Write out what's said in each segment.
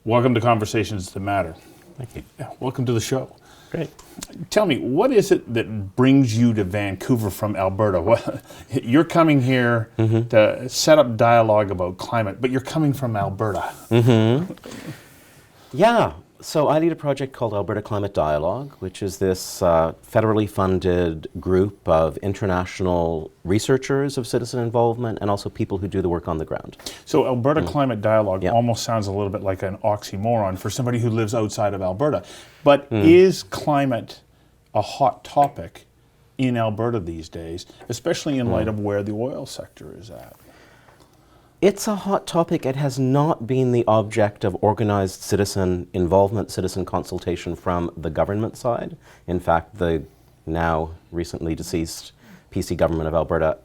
Welcome to Conversations That Matter. Thank you. Yeah, welcome to the show. Great. Tell me, what is it that brings you to Vancouver from Alberta? You're coming here to set up dialogue about climate, but you're coming from Alberta. Yeah. So I lead a project called Alberta Climate Dialogue, which is this federally funded group of international researchers of citizen involvement and also people who do the work on the ground. So Alberta Climate Dialogue Yeah. almost sounds a little bit like an oxymoron for somebody who lives outside of Alberta. But is climate a hot topic in Alberta these days, especially in light of where the oil sector is at? It's a hot topic. It has not been the object of organized citizen involvement, citizen consultation from the government side. In fact, the now recently deceased PC government of Alberta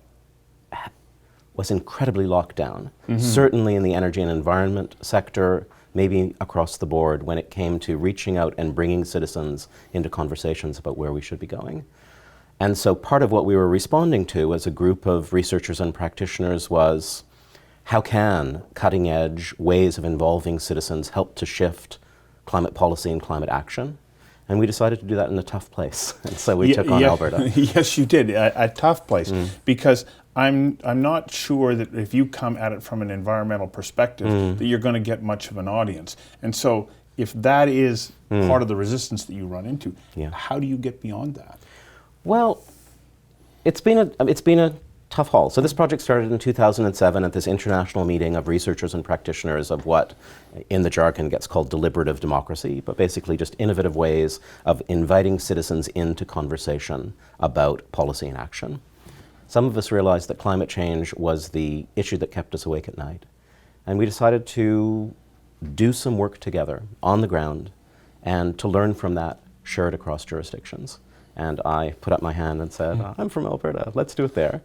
was incredibly locked down, certainly in the energy and environment sector, maybe across the board when it came to reaching out and bringing citizens into conversations about where we should be going. And so part of what we were responding to as a group of researchers and practitioners was, how can cutting-edge ways of involving citizens help to shift climate policy and climate action? And we decided to do that in a tough place. And so we took on Alberta. Yes, you did, a tough place. Because I'm not sure that if you come at it from an environmental perspective that you're going to get much of an audience. And so if that is part of the resistance that you run into, how do you get beyond that? Well, it's been a tough haul. So this project started in 2007 at this international meeting of researchers and practitioners of what in the jargon gets called deliberative democracy, but basically just innovative ways of inviting citizens into conversation about policy and action. Some of us realized that climate change was the issue that kept us awake at night. And we decided to do some work together on the ground and to learn from that, share it across jurisdictions. And I put up my hand and said, I'm from Alberta, let's do it there.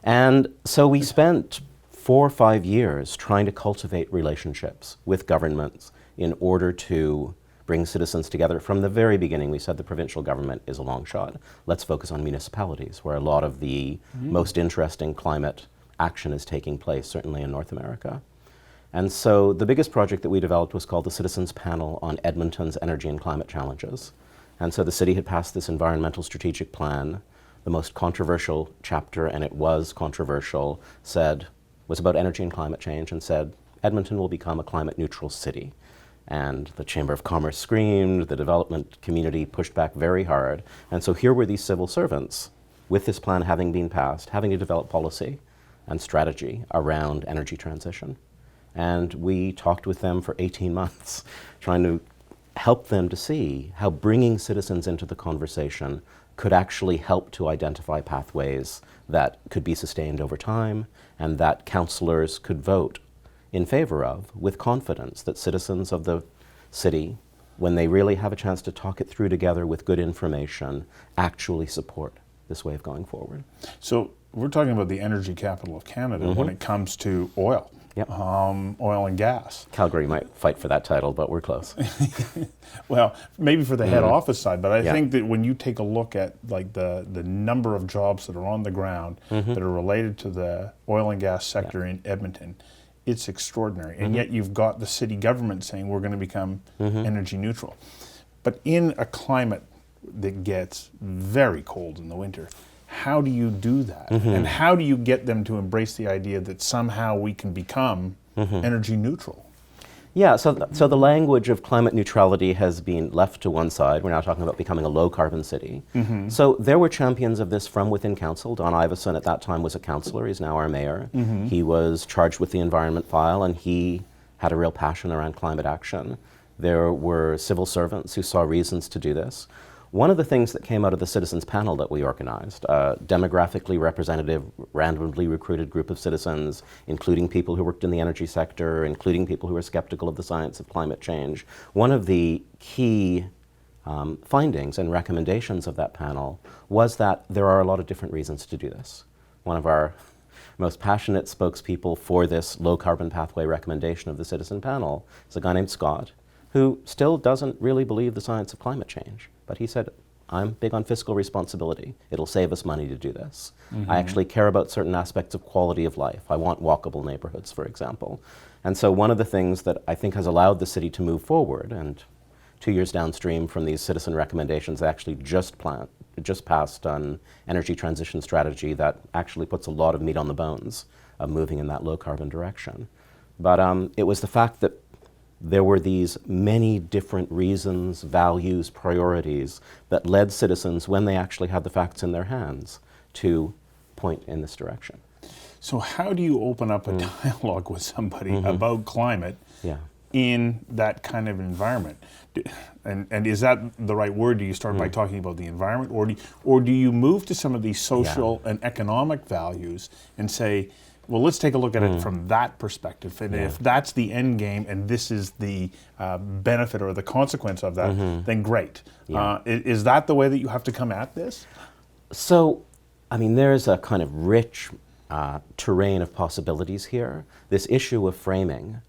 And so we spent 4 or 5 years trying to cultivate relationships with governments in order to bring citizens together. From the very beginning, we said the provincial government is a long shot. Let's focus on municipalities, where a lot of the most interesting climate action is taking place, certainly in North America. And so the biggest project that we developed was called the Citizens Panel on Edmonton's Energy and Climate Challenges. And so the city had passed this environmental strategic plan. The most controversial chapter, and it was controversial, was about energy and climate change, and said, Edmonton will become a climate neutral city. And the Chamber of Commerce screamed, the development community pushed back very hard. And so here were these civil servants, with this plan having been passed, having to develop policy and strategy around energy transition. And we talked with them for 18 months, trying to help them to see how bringing citizens into the conversation could actually help to identify pathways that could be sustained over time and that councillors could vote in favor of with confidence, that citizens of the city, when they really have a chance to talk it through together with good information, actually support this way of going forward. So we're talking about the energy capital of Canada when it comes to oil. Yep. Oil and gas. Calgary might fight for that title, but we're close. Well, maybe for the head office side, but I think that when you take a look at like the number of jobs that are on the ground that are related to the oil and gas sector in Edmonton, it's extraordinary. And yet you've got the city government saying we're going to become energy neutral. But in a climate that gets very cold in the winter, how do you do that? And how do you get them to embrace the idea that somehow we can become energy neutral? Yeah, so the language of climate neutrality has been left to one side. We're now talking about becoming a low-carbon city. So there were champions of this from within council. Don Iveson at that time was a councillor. He's now our mayor. He was charged with the environment file, and he had a real passion around climate action. There were civil servants who saw reasons to do this. One of the things that came out of the citizens panel that we organized, a demographically representative, randomly recruited group of citizens, including people who worked in the energy sector, including people who were skeptical of the science of climate change. One of the key findings and recommendations of that panel was that there are a lot of different reasons to do this. One of our most passionate spokespeople for this low carbon pathway recommendation of the citizen panel is a guy named Scott, who still doesn't really believe the science of climate change. But he said, I'm big on fiscal responsibility. It'll save us money to do this. I actually care about certain aspects of quality of life. I want walkable neighborhoods, for example. And so one of the things that I think has allowed the city to move forward, and 2 years downstream from these citizen recommendations, they actually just passed an energy transition strategy that actually puts a lot of meat on the bones of moving in that low carbon direction. But it was the fact that there were these many different reasons, values, priorities that led citizens, when they actually had the facts in their hands, to point in this direction. So how do you open up a dialogue with somebody about climate Yeah. in that kind of environment? And is that the right word? Do you start by talking about the environment, or do you move to some of these social and economic values and say, well, let's take a look at it from that perspective. And if that's the end game and this is the benefit or the consequence of that, then great. Yeah. Is that the way that you have to come at this? So, I mean, there's a kind of rich terrain of possibilities here. This issue of framing,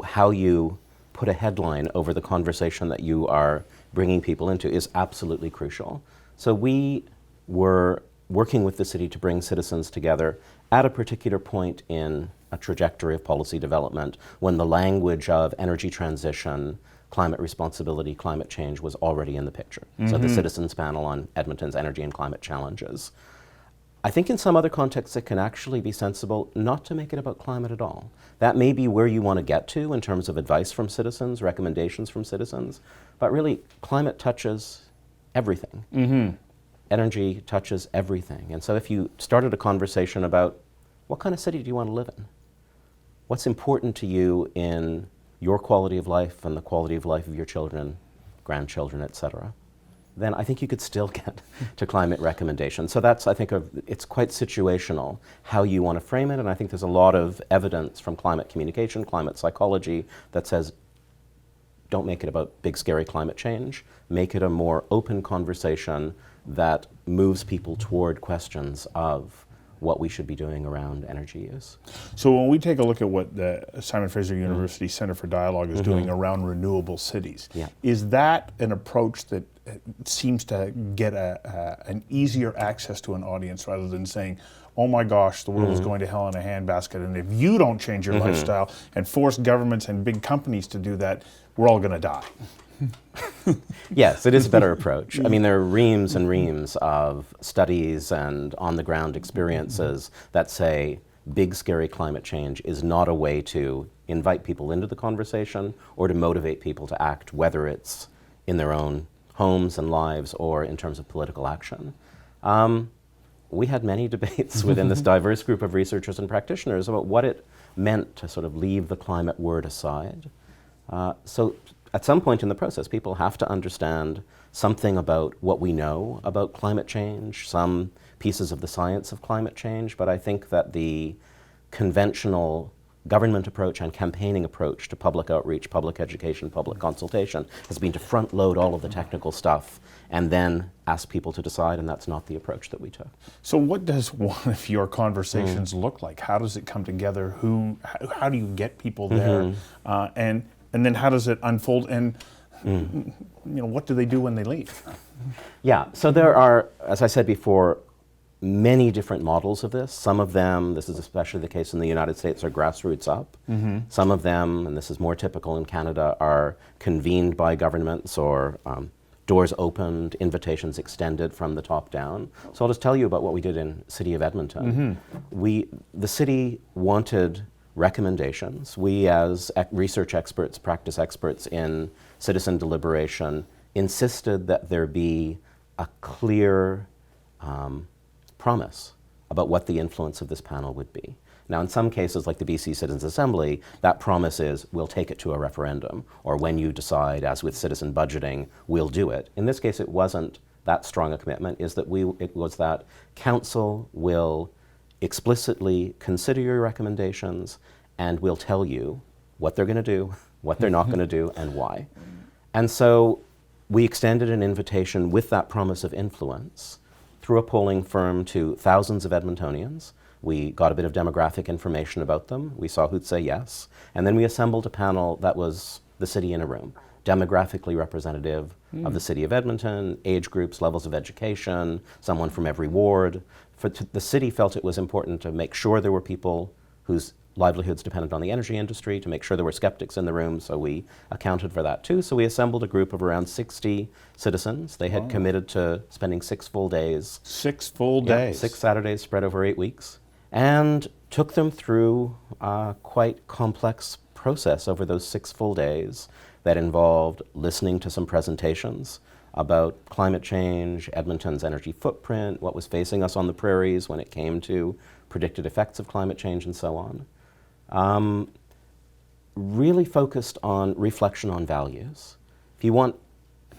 how you put a headline over the conversation that you are bringing people into, is absolutely crucial. So we were working with the city to bring citizens together at a particular point in a trajectory of policy development when the language of energy transition, climate responsibility, climate change was already in the picture. So the Citizens Panel on Edmonton's energy and climate challenges. I think in some other contexts it can actually be sensible not to make it about climate at all. That may be where you want to get to in terms of advice from citizens, recommendations from citizens, but really climate touches everything. Energy touches everything. And so if you started a conversation about what kind of city do you want to live in? What's important to you in your quality of life and the quality of life of your children, grandchildren, etc., then I think you could still get to climate recommendations. So that's, I think, it's quite situational how you want to frame it, and I think there's a lot of evidence from climate communication, climate psychology, that says don't make it about big, scary climate change. Make it a more open conversation that moves people toward questions of what we should be doing around energy use. So when we take a look at what the Simon Fraser University Center for Dialogue is doing around renewable cities, is that an approach that seems to get an easier access to an audience rather than saying, oh my gosh, the world is going to hell in a handbasket, and if you don't change your lifestyle and force governments and big companies to do that, we're all going to die? Yes, it is a better approach. I mean, there are reams and reams of studies and on-the-ground experiences that say big, scary climate change is not a way to invite people into the conversation or to motivate people to act, whether it's in their own homes and lives or in terms of political action. We had many debates within this diverse group of researchers and practitioners about what it meant to sort of leave the climate word aside. So at some point in the process, people have to understand something about what we know about climate change, some pieces of the science of climate change, but I think that the conventional government approach and campaigning approach to public outreach, public education, public consultation has been to front load all of the technical stuff and then ask people to decide, and that's not the approach that we took. So what does one of your conversations look like? How does it come together? How do you get people there? And then how does it unfold? And what do they do when they leave? Yeah, so there are, as I said before, many different models of this. Some of them, this is especially the case in the United States, are grassroots up. Some of them, and this is more typical in Canada, are convened by governments or doors opened, invitations extended from the top down. So I'll just tell you about what we did in City of Edmonton. The city wanted recommendations. We, as research experts, practice experts in citizen deliberation, insisted that there be a clear promise about what the influence of this panel would be. Now, in some cases, like the BC Citizens Assembly, that promise is, we'll take it to a referendum, or when you decide, as with citizen budgeting, we'll do it. In this case, it wasn't that strong a commitment, it was that council will explicitly consider your recommendations, and we'll tell you what they're going to do, what they're not going to do, and why. And so we extended an invitation with that promise of influence through a polling firm to thousands of Edmontonians. We got a bit of demographic information about them. We saw who'd say yes. And then we assembled a panel that was the city in a room, demographically representative of the city of Edmonton, age groups, levels of education, someone from every ward. The city felt it was important to make sure there were people whose livelihoods dependent on the energy industry, to make sure there were skeptics in the room, so we accounted for that too. So we assembled a group of around 60 citizens. They had committed to spending 6 full days. 6 full days? 6 Saturdays spread over 8 weeks. And took them through a quite complex process over those 6 full days that involved listening to some presentations about climate change, Edmonton's energy footprint, what was facing us on the prairies when it came to predicted effects of climate change and so on. Really focused on reflection on values. If you want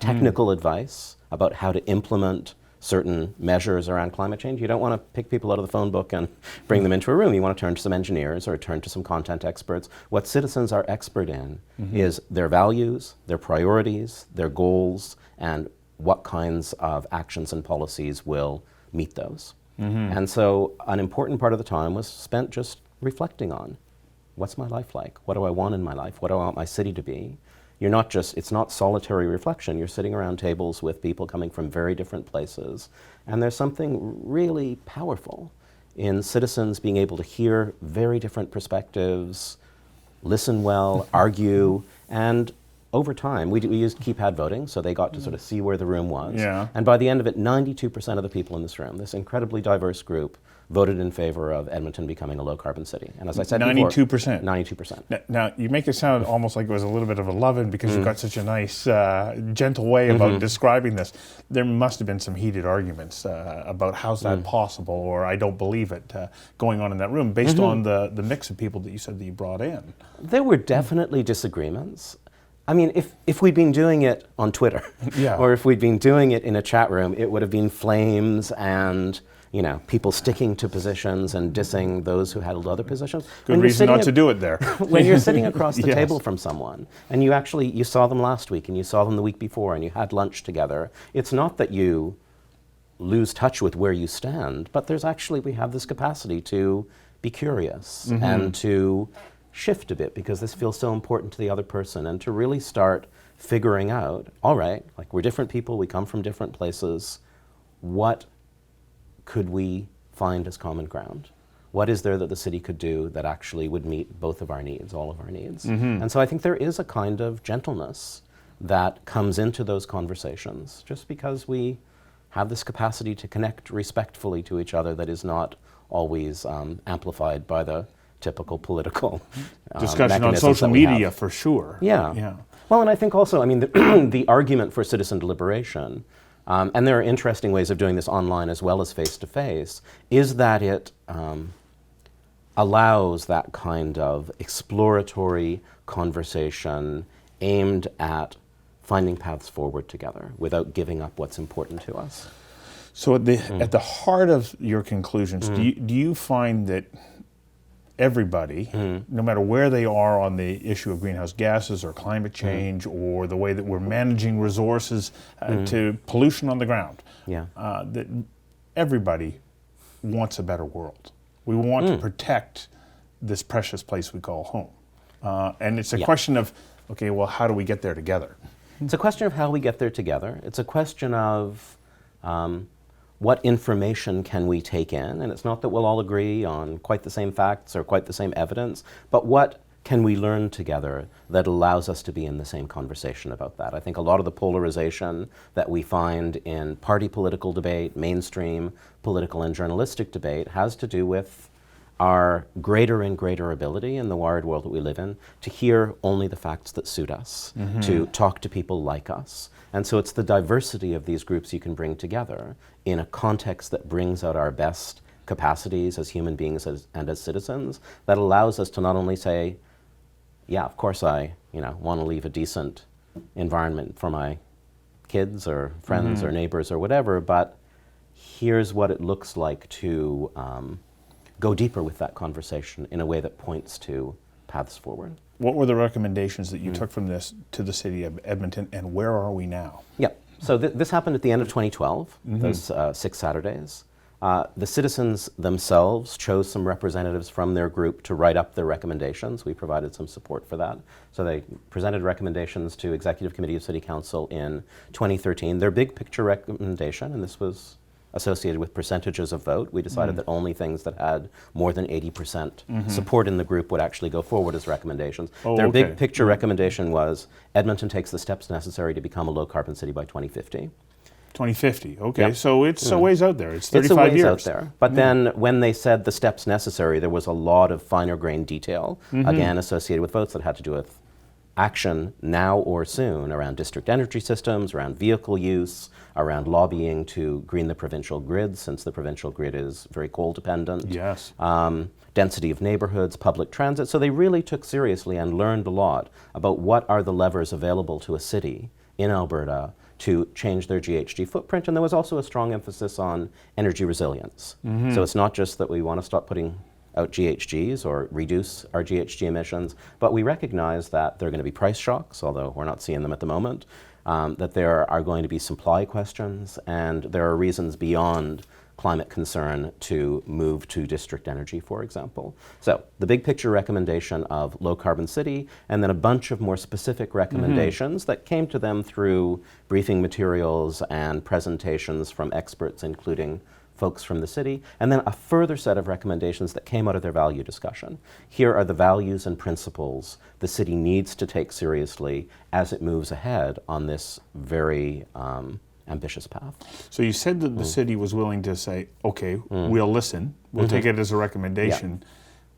technical advice about how to implement certain measures around climate change, you don't want to pick people out of the phone book and bring them into a room. You want to turn to some engineers or turn to some content experts. What citizens are expert in is their values, their priorities, their goals, and what kinds of actions and policies will meet those. And so an important part of the time was spent just reflecting on, what's my life like? What do I want in my life? What do I want my city to be? You're not just, it's not solitary reflection. You're sitting around tables with people coming from very different places. And there's something really powerful in citizens being able to hear very different perspectives, listen well, argue, and over time, we used keypad voting, so they got to sort of see where the room was. Yeah. And by the end of it, 92% of the people in this room, this incredibly diverse group, voted in favor of Edmonton becoming a low-carbon city. And as I said 92%. before, 92%. Now, you make it sound almost like it was a little bit of a love-in because you've got such a nice, gentle way about describing this. There must have been some heated arguments about how's that possible, or I don't believe it, going on in that room based on the mix of people that you said that you brought in. There were definitely disagreements. I mean, if we'd been doing it on Twitter, or if we'd been doing it in a chat room, it would have been flames and, you know, people sticking to positions and dissing those who held other positions. Good reason not to do it there. When you're sitting across the table from someone, and you saw them last week, and you saw them the week before, and you had lunch together, it's not that you lose touch with where you stand, but we have this capacity to be curious and to shift a bit, because this feels so important to the other person, and to really start figuring out, all right, like, we're different people, we come from different places, what could we find as common ground? What is there that the city could do that actually would meet both of our needs, all of our needs? And so I think there is a kind of gentleness that comes into those conversations, just because we have this capacity to connect respectfully to each other that is not always amplified by the typical political discussion on social media, for sure. Yeah. Well, and I think also, I mean, the argument for citizen deliberation, and there are interesting ways of doing this online as well as face-to-face, is that it allows that kind of exploratory conversation aimed at finding paths forward together without giving up what's important to us. So at the heart of your conclusions, do you find that everybody, no matter where they are on the issue of greenhouse gases or climate change or the way that we're managing resources to pollution on the ground, that everybody wants a better world? We want to protect this precious place we call home. And it's a question of, okay, well, how do we get there together? It's a question of how we get there together. It's a question of what information can we take in? And it's not that we'll all agree on quite the same facts or quite the same evidence, but what can we learn together that allows us to be in the same conversation about that? I think a lot of the polarization that we find in party political debate, mainstream political and journalistic debate, has to do with our greater and greater ability in the wired world that we live in to hear only the facts that suit us, to talk to people like us. And so it's the diversity of these groups you can bring together in a context that brings out our best capacities as human beings and as citizens, that allows us to not only say, yeah, of course I want to leave a decent environment for my kids or friends or neighbors or whatever, but here's what it looks like to go deeper with that conversation in a way that points to paths forward. What were the recommendations that you took from this to the city of Edmonton, and where are we now? Yeah, so this happened at the end of 2012, those 6 Saturdays. The citizens themselves chose some representatives from their group to write up their recommendations. We provided some support for that. So they presented recommendations to Executive Committee of City Council in 2013. Their big picture recommendation, and this was associated with percentages of vote. We decided that only things that had more than 80% support in the group would actually go forward as recommendations. Their big picture recommendation was Edmonton takes the steps necessary to become a low-carbon city by 2050. 2050, okay. Yep. So it's a ways out there. It's 35 years. It's a ways out there. But then when they said the steps necessary, there was a lot of finer grained detail, again, associated with votes that had to do with action now or soon around district energy systems, around vehicle use, around lobbying to green the provincial grid, since the provincial grid is very coal dependent. Yes. Density of neighborhoods, public transit. So they really took seriously and learned a lot about what are the levers available to a city in Alberta to change their GHG footprint. And there was also a strong emphasis on energy resilience. So it's not just that we want to stop putting out GHGs or reduce our GHG emissions, but we recognize that there are going to be price shocks, although we're not seeing them at the moment, that there are going to be supply questions, and there are reasons beyond climate concern to move to district energy, for example. So the big picture recommendation of low carbon city, and then a bunch of more specific recommendations that came to them through briefing materials and presentations from experts, including folks from the city, and then a further set of recommendations that came out of their value discussion. Here are the values and principles the city needs to take seriously as it moves ahead on this very ambitious path. So you said that the city was willing to say, okay, we'll listen, we'll take it as a recommendation. Yeah.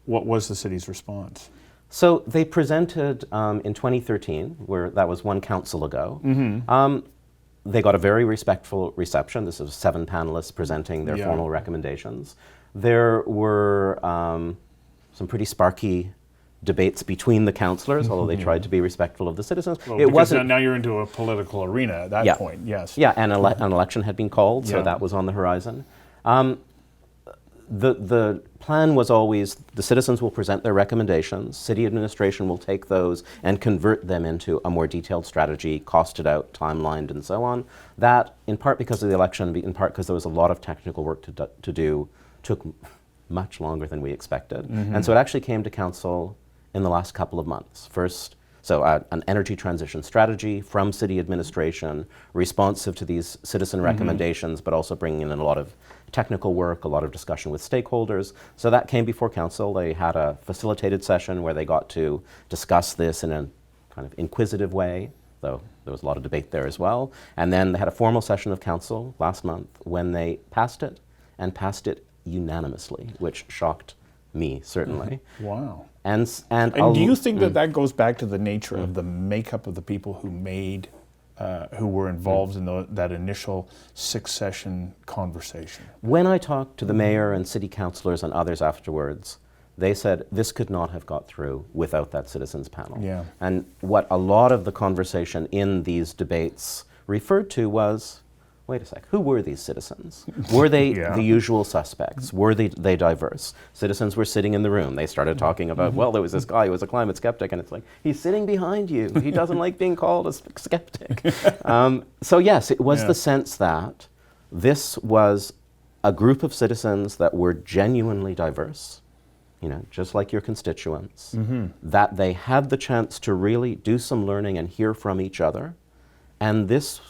What was the city's response? So they presented in 2013, where that was one council ago. They got a very respectful reception. This was 7 panelists presenting their formal recommendations. There were some pretty sparky debates between the councillors, although they tried to be respectful of the citizens. Well, it wasn't. Now you're into a political arena at that point. Yes. Yeah, and an election had been called, so that was on the horizon. The plan was always the citizens will present their recommendations, city administration will take those and convert them into a more detailed strategy, costed out, timelined, and so on. That, in part because of the election, in part because there was a lot of technical work to do, took much longer than we expected. And so it actually came to council in the last couple of months. First, an energy transition strategy from city administration, responsive to these citizen recommendations, but also bringing in a lot of technical work, a lot of discussion with stakeholders. So that came before council. They had a facilitated session where they got to discuss this in a kind of inquisitive way, though there was a lot of debate there as well. And then they had a formal session of council last month when they passed it, and passed it unanimously, which shocked me, certainly. Wow. And do you think that goes back to the nature of the makeup of the people who made, who were involved in that initial 6-session conversation? When I talked to the mayor and city councillors and others afterwards, they said this could not have got through without that citizens panel. Yeah. And what a lot of the conversation in these debates referred to was, wait a sec, who were these citizens? Were they the usual suspects? Were they diverse? Citizens were sitting in the room. They started talking about, well, there was this guy who was a climate skeptic, and it's like, he's sitting behind you. He doesn't like being called a skeptic. So yes, it was the sense that this was a group of citizens that were genuinely diverse, just like your constituents, that they had the chance to really do some learning and hear from each other. And this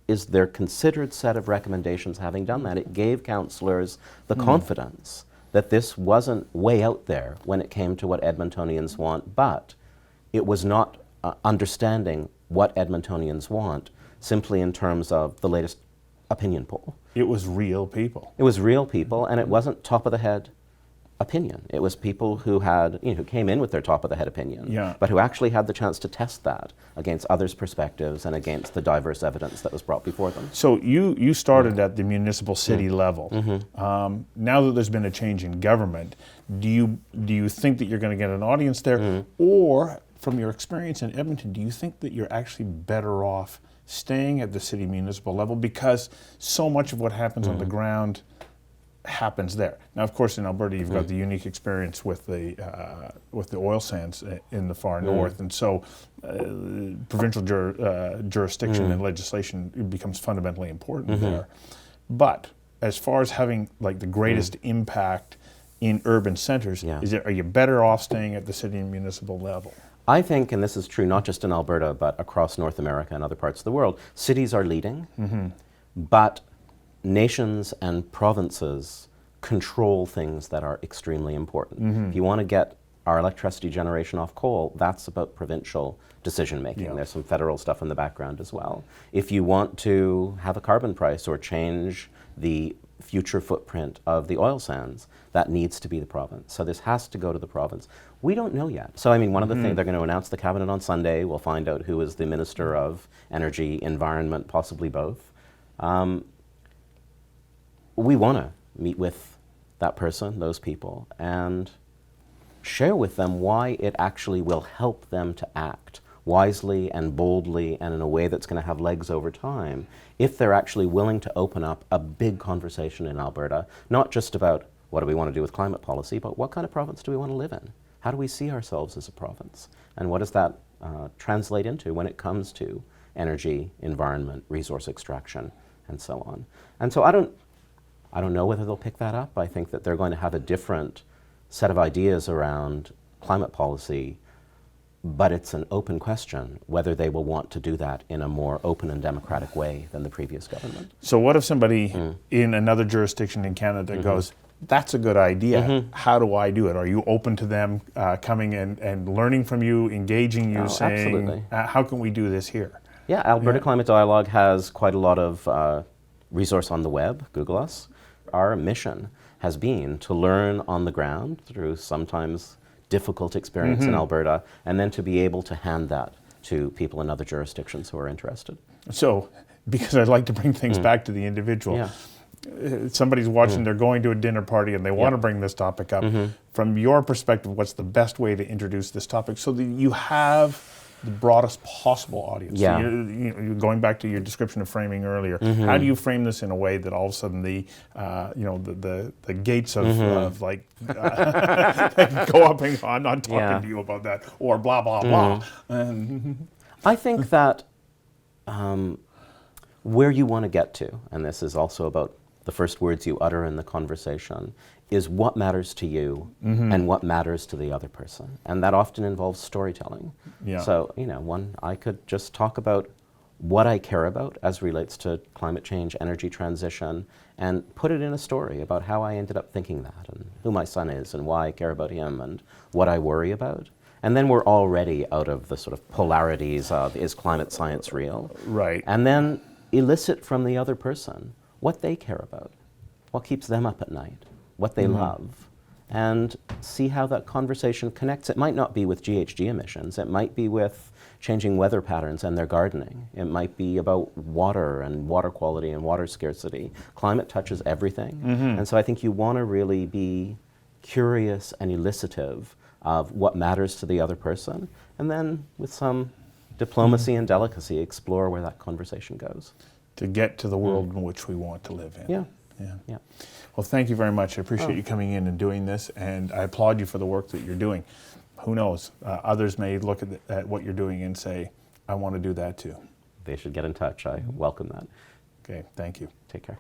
is their considered set of recommendations. Having done that, it gave councillors the confidence that this wasn't way out there when it came to what Edmontonians want, but it was not understanding what Edmontonians want simply in terms of the latest opinion poll. It was real people. It was real people, and it wasn't top-of-the-head opinion. It was people who had, who came in with their top-of-the-head opinion, but who actually had the chance to test that against others' perspectives and against the diverse evidence that was brought before them. So you started at the municipal city level. Now that there's been a change in government, do you think that you're going to get an audience there, or from your experience in Edmonton, do you think that you're actually better off staying at the city municipal level because so much of what happens on the ground happens there? Now, of course, in Alberta, you've got the unique experience with the oil sands in the far north, and so provincial jurisdiction and legislation becomes fundamentally important there. But as far as having like the greatest impact in urban centers, are you better off staying at the city and municipal level? I think, and this is true not just in Alberta, but across North America and other parts of the world, cities are leading, but nations and provinces control things that are extremely important. If you want to get our electricity generation off coal, that's about provincial decision making. Yeah. There's some federal stuff in the background as well. If you want to have a carbon price or change the future footprint of the oil sands, that needs to be the province. So this has to go to the province. We don't know yet. So I mean, one of the things, they're going to announce the cabinet on Sunday. We'll find out who is the Minister of Energy, Environment, possibly both. We want to meet with that person, those people, and share with them why it actually will help them to act wisely and boldly and in a way that's going to have legs over time if they're actually willing to open up a big conversation in Alberta, not just about what do we want to do with climate policy, but what kind of province do we want to live in? How do we see ourselves as a province? And what does that translate into when it comes to energy, environment, resource extraction, and so on? And so I don't know whether they'll pick that up. I think that they're going to have a different set of ideas around climate policy, but it's an open question whether they will want to do that in a more open and democratic way than the previous government. So what if somebody in another jurisdiction in Canada goes, that's a good idea, how do I do it? Are you open to them coming and learning from you, engaging you, saying, absolutely. How can we do this here? Yeah, Alberta Climate Dialogue has quite a lot of resource on the web. Google us. Our mission has been to learn on the ground through sometimes difficult experience in Alberta, and then to be able to hand that to people in other jurisdictions who are interested. So, because I'd like to bring things back to the individual, somebody's watching, they're going to a dinner party and they want to bring this topic up. From your perspective, what's the best way to introduce this topic so that you have the broadest possible audience? Yeah. So you're going back to your description of framing earlier. How do you frame this in a way that all of a sudden the gates of like go up and I'm not talking to you about that, or blah blah blah. And I think that where you want to get to, and this is also about the first words you utter in the conversation, is what matters to you and what matters to the other person. And that often involves storytelling. Yeah. So, I could just talk about what I care about as relates to climate change, energy transition, and put it in a story about how I ended up thinking that, and who my son is, and why I care about him, and what I worry about. And then we're already out of the sort of polarities of, is climate science real? Right. And then elicit from the other person what they care about, what keeps them up at night, what they love, and see how that conversation connects. It might not be with GHG emissions. It might be with changing weather patterns and their gardening. It might be about water and water quality and water scarcity. Climate touches everything. And so I think you want to really be curious and elicitive of what matters to the other person, and then with some diplomacy and delicacy, explore where that conversation goes. To get to the world in which we want to live in. Yeah. Well, thank you very much. I appreciate you coming in and doing this, and I applaud you for the work that you're doing. Who knows? Others may look at what you're doing and say, I want to do that too. They should get in touch. I welcome that. Okay, thank you. Take care.